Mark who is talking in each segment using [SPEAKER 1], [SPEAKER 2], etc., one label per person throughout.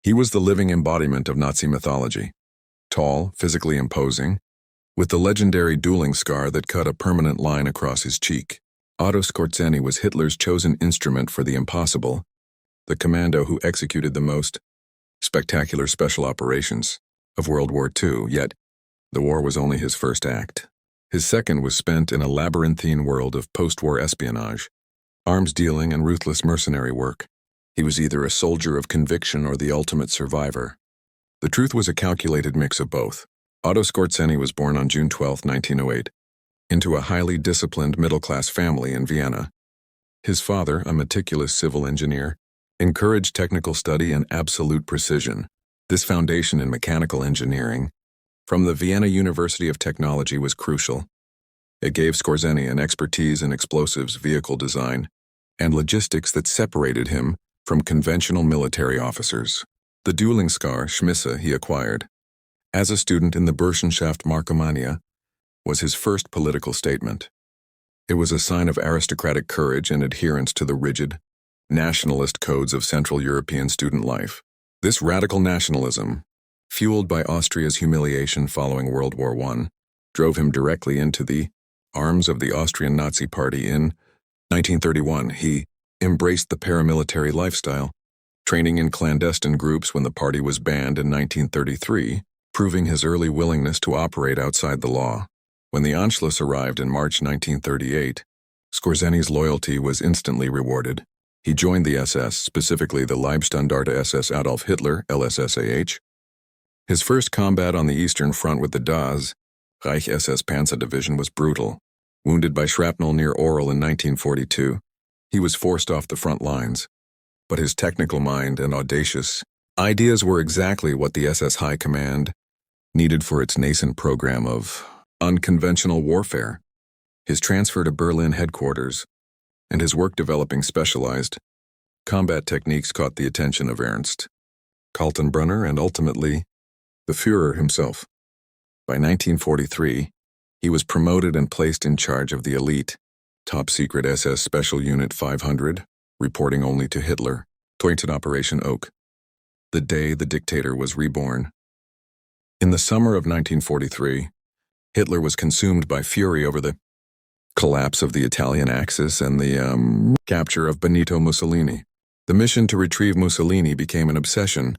[SPEAKER 1] He was the living embodiment of Nazi mythology. Tall, physically imposing, with the legendary dueling scar that cut a permanent line across his cheek. Otto Skorzeny was Hitler's chosen instrument for the impossible, the commando who executed the most spectacular special operations of World War II, yet the war was only his first act. His second was spent in a labyrinthine world of post-war espionage, arms dealing and ruthless mercenary work. He was either a soldier of conviction or the ultimate survivor. The truth was a calculated mix of both. Otto Skorzeny was born on June 12, 1908, into a highly disciplined middle-class family in Vienna. His father, a meticulous civil engineer, encouraged technical study and absolute precision. This foundation in mechanical engineering from the Vienna University of Technology was crucial. It gave Skorzeny an expertise in explosives, vehicle design, and logistics that separated him from conventional military officers. The dueling scar, Schmisse, he acquired as a student in the Burschenschaft Markomannia, was his first political statement. It was a sign of aristocratic courage and adherence to the rigid, nationalist codes of Central European student life. This radical nationalism, fueled by Austria's humiliation following World War I, drove him directly into the arms of the Austrian Nazi Party. In 1931, he embraced the paramilitary lifestyle, training in clandestine groups when the party was banned in 1933, proving his early willingness to operate outside the law. When the Anschluss arrived in March 1938, Skorzeny's loyalty was instantly rewarded. He joined the SS, specifically the Leibstandarte SS Adolf Hitler, LSSAH. His first combat on the Eastern Front with the Das Reich SS Panzer Division was brutal. Wounded by shrapnel near Orel in 1942, he was forced off the front lines. But his technical mind and audacious ideas were exactly what the SS High Command needed for its nascent program of unconventional warfare. His transfer to Berlin headquarters and his work developing specialized combat techniques caught the attention of Ernst Kaltenbrunner and ultimately the Führer himself. By 1943, he was promoted and placed in charge of the elite, top-secret SS Special Unit 500, reporting only to Hitler, Tointed Operation Oak, the day the dictator was reborn. In the summer of 1943, Hitler was consumed by fury over the collapse of the Italian Axis and the capture of Benito Mussolini. The mission to retrieve Mussolini became an obsession,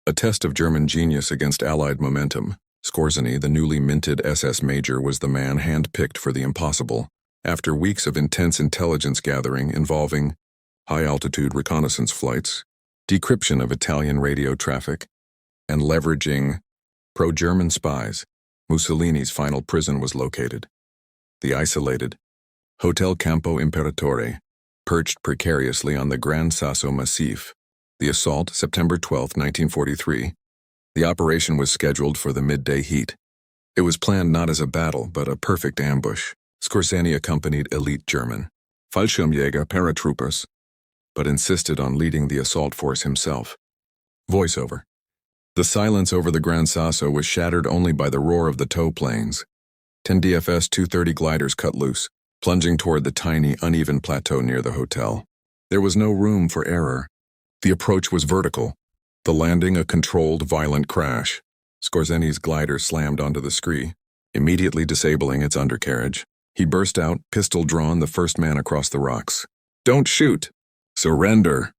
[SPEAKER 1] a test of German genius against Allied momentum. Skorzeny, the newly minted SS major, was the man hand-picked for the impossible. After weeks of intense intelligence gathering involving high-altitude reconnaissance flights, decryption of Italian radio traffic, and leveraging pro-German spies, Mussolini's final prison was located. The isolated Hotel Campo Imperatore, perched precariously on the Gran Sasso Massif. The assault, September 12, 1943. The operation was scheduled for the midday heat. It was planned not as a battle, but a perfect ambush. Skorzeny accompanied elite German Fallschirmjäger paratroopers, but insisted on leading the assault force himself. Voiceover. The silence over the Gran Sasso was shattered only by the roar of the tow planes. 10 DFS 230 gliders cut loose, plunging toward the tiny, uneven plateau near the hotel. There was no room for error. The approach was vertical, the landing a controlled, violent crash. Skorzeny's glider slammed onto the scree, immediately disabling its undercarriage. He burst out, pistol drawn, the first man across the rocks. "Don't shoot! Surrender!"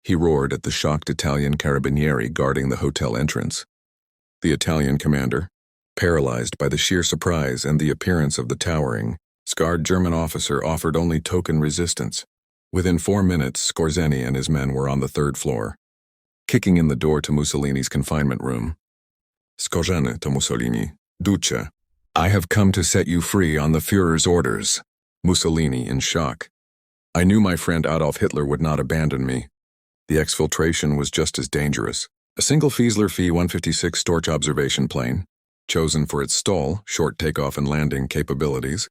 [SPEAKER 1] he roared at the shocked Italian carabinieri guarding the hotel entrance. The Italian commander, paralyzed by the sheer surprise and the appearance of the towering, scarred German officer, offered only token resistance. Within 4 minutes, Skorzeny and his men were on the 3rd floor, kicking in the door to Mussolini's confinement room. "Skorzeny to Mussolini, Duce. I have come to set you free on the Führer's orders." Mussolini in shock. "I knew my friend Adolf Hitler would not abandon me." The exfiltration was just as dangerous. A single Fiesler Fi-156 Storch observation plane, chosen for its stall, short takeoff and landing capabilities,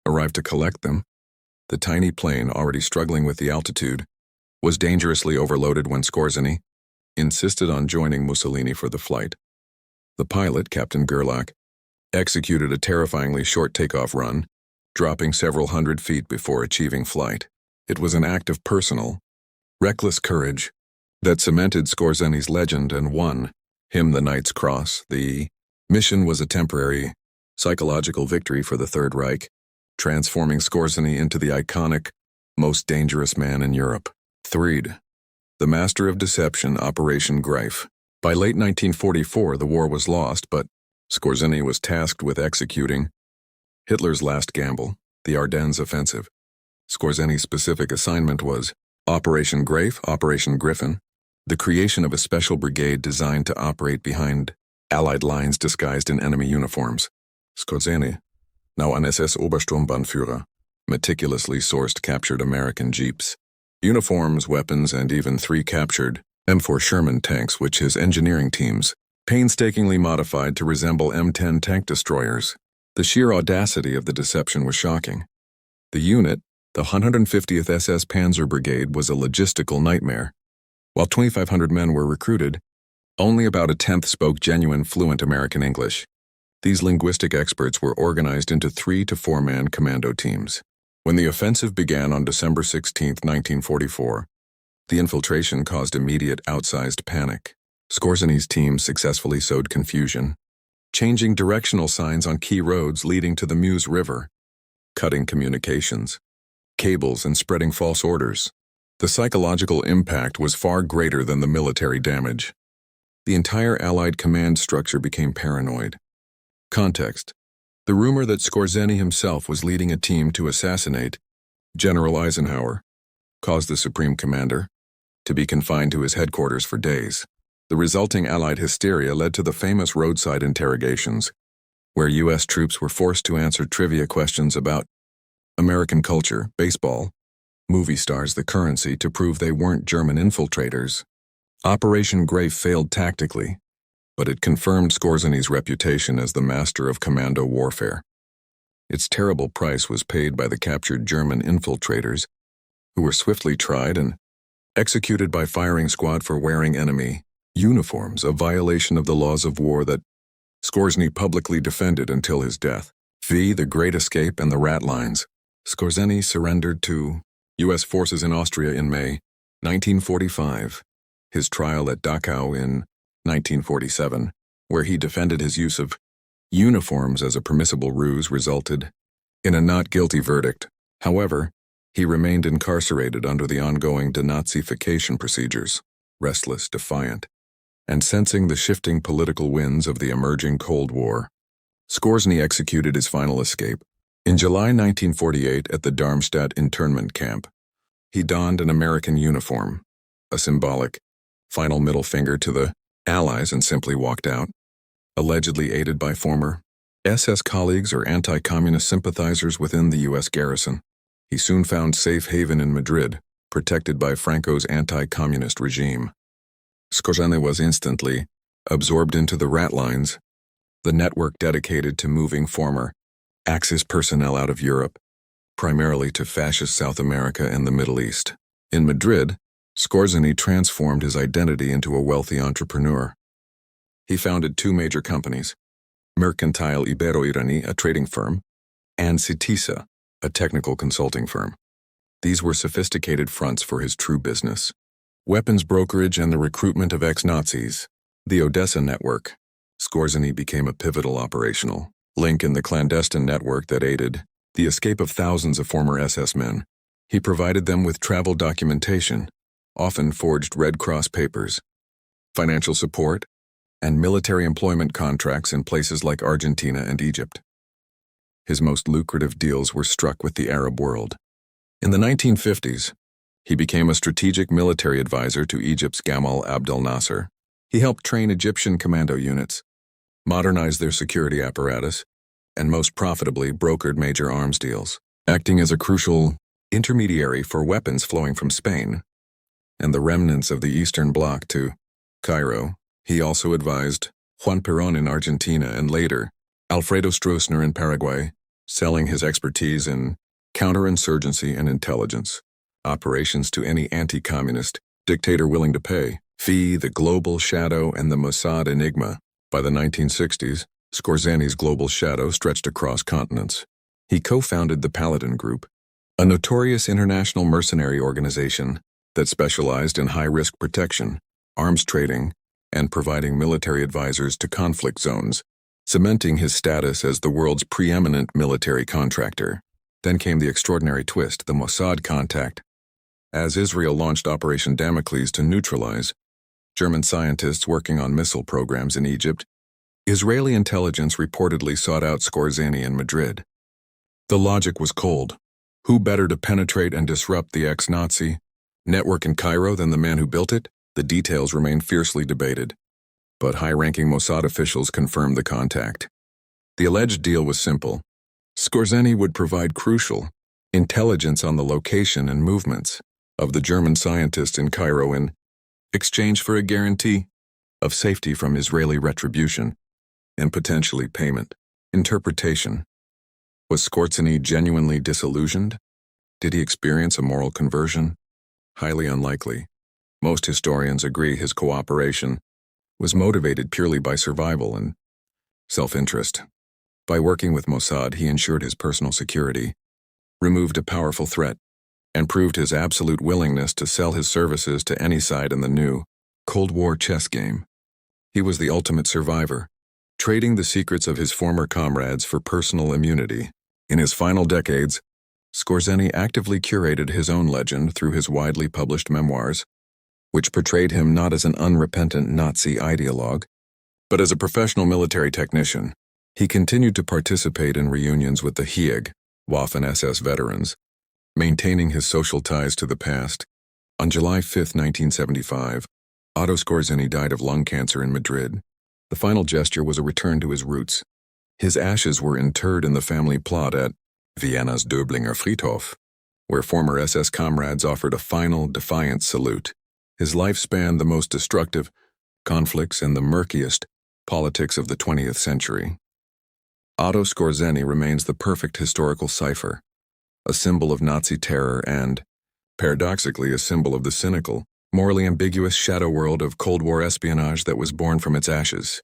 [SPEAKER 1] arrived to collect them. The tiny plane, already struggling with the altitude, was dangerously overloaded when Skorzeny insisted on joining Mussolini for the flight. The pilot, Captain Gerlach, executed a terrifyingly short takeoff run, dropping several hundred feet before achieving flight. It was an act of personal, reckless courage, that cemented Skorzeny's legend and won him the Knight's Cross. The mission was a temporary psychological victory for the Third Reich, transforming Skorzeny into the iconic, most dangerous man in Europe. 3. The Master of Deception, Operation Greif. By late 1944, the war was lost, but Skorzeny was tasked with executing Hitler's last gamble, the Ardennes offensive. Skorzeny's specific assignment was Operation Greif, Operation Griffin, the creation of a special brigade designed to operate behind Allied lines disguised in enemy uniforms. Skorzeny, now an SS Obersturmbannführer, meticulously sourced captured American jeeps, uniforms, weapons, and even 3 captured M4 Sherman tanks which his engineering teams painstakingly modified to resemble M10 tank destroyers. The sheer audacity of the deception was shocking. The unit, the 150th SS Panzer Brigade, was a logistical nightmare. While 2,500 men were recruited, only about a tenth spoke genuine fluent American English. These linguistic experts were organized into 3 to 4-man commando teams. When the offensive began on December 16, 1944, the infiltration caused immediate outsized panic. Skorzeny's team successfully sowed confusion, changing directional signs on key roads leading to the Meuse River, cutting communications, cables, and spreading false orders. The psychological impact was far greater than the military damage. The entire Allied command structure became paranoid. Context: the rumor that Skorzeny himself was leading a team to assassinate General Eisenhower caused the Supreme Commander to be confined to his headquarters for days. The resulting Allied hysteria led to the famous roadside interrogations, where U.S. troops were forced to answer trivia questions about American culture, baseball, movie stars, the currency, to prove they weren't German infiltrators. Operation Greif failed tactically, but it confirmed Skorzeny's reputation as the master of commando warfare. Its terrible price was paid by the captured German infiltrators, who were swiftly tried and executed by firing squad for wearing enemy uniforms, a violation of the laws of war that Skorzeny publicly defended until his death. The Great Escape and the Rat Lines. Skorzeny surrendered to U.S. forces in Austria in May 1945. His trial at Dachau in 1947, where he defended his use of uniforms as a permissible ruse, resulted in a not guilty verdict. However, he remained incarcerated under the ongoing denazification procedures, restless, defiant, and sensing the shifting political winds of the emerging Cold War. Skorzeny executed his final escape in July 1948 at the Darmstadt internment camp. He donned an American uniform, a symbolic final middle finger to the Allies, and simply walked out, allegedly aided by former SS colleagues or anti-communist sympathizers within the U.S. garrison. He soon found safe haven in Madrid, protected by Franco's anti-communist regime. Skorzeny was instantly absorbed into the Rat Lines, the network dedicated to moving former Axis personnel out of Europe, primarily to fascist South America and the Middle East. In Madrid, Skorzeny transformed his identity into a wealthy entrepreneur. He founded 2 major companies, Mercantile Ibero-Irani, a trading firm, and Citisa, a technical consulting firm. These were sophisticated fronts for his true business: weapons brokerage and the recruitment of ex-Nazis. The Odessa network. Skorzeny became a pivotal operational link in the clandestine network that aided the escape of thousands of former SS men. He provided them with travel documentation, often forged Red Cross papers, financial support, and military employment contracts in places like Argentina and Egypt. His most lucrative deals were struck with the Arab world. In the 1950s, he became a strategic military advisor to Egypt's Gamal Abdel Nasser. He helped train Egyptian commando units, modernized their security apparatus, and most profitably brokered major arms deals, acting as a crucial intermediary for weapons flowing from Spain and the remnants of the Eastern Bloc to Cairo. He also advised Juan Perón in Argentina and later Alfredo Stroessner in Paraguay, selling his expertise in counterinsurgency and intelligence operations to any anti-communist dictator willing to pay. The global shadow and the Mossad enigma. By the 1960s, Skorzeny's global shadow stretched across continents. He co-founded the Paladin Group, a notorious international mercenary organization that specialized in high-risk protection, arms trading, and providing military advisors to conflict zones, cementing his status as the world's preeminent military contractor. Then came the extraordinary twist, the Mossad contact. As Israel launched Operation Damocles to neutralize German scientists working on missile programs in Egypt, Israeli intelligence reportedly sought out Skorzeny in Madrid. The logic was cold. Who better to penetrate and disrupt the ex-Nazi network in Cairo than the man who built it? The details remain fiercely debated, but high-ranking Mossad officials confirmed the contact. The alleged deal was simple. Skorzeny would provide crucial intelligence on the location and movements of the German scientists in Cairo in exchange for a guarantee of safety from Israeli retribution and potentially payment. Interpretation. Was Skorzeny genuinely disillusioned? Did he experience a moral conversion? Highly unlikely. Most historians agree his cooperation was motivated purely by survival and self-interest. By working with Mossad, he ensured his personal security, removed a powerful threat, and proved his absolute willingness to sell his services to any side in the new Cold War chess game. He was the ultimate survivor, trading the secrets of his former comrades for personal immunity. In his final decades, Skorzeny actively curated his own legend through his widely published memoirs, which portrayed him not as an unrepentant Nazi ideologue, but as a professional military technician. He continued to participate in reunions with the HIEG, Waffen-SS veterans, maintaining his social ties to the past. On July 5, 1975, Otto Skorzeny died of lung cancer in Madrid. The final gesture was a return to his roots. His ashes were interred in the family plot at Vienna's Döblinger Friedhof, where former SS comrades offered a final, defiant salute. His life spanned the most destructive conflicts and the murkiest politics of the 20th century. Otto Skorzeny remains the perfect historical cipher, a symbol of Nazi terror and, paradoxically, a symbol of the cynical, morally ambiguous shadow world of Cold War espionage that was born from its ashes.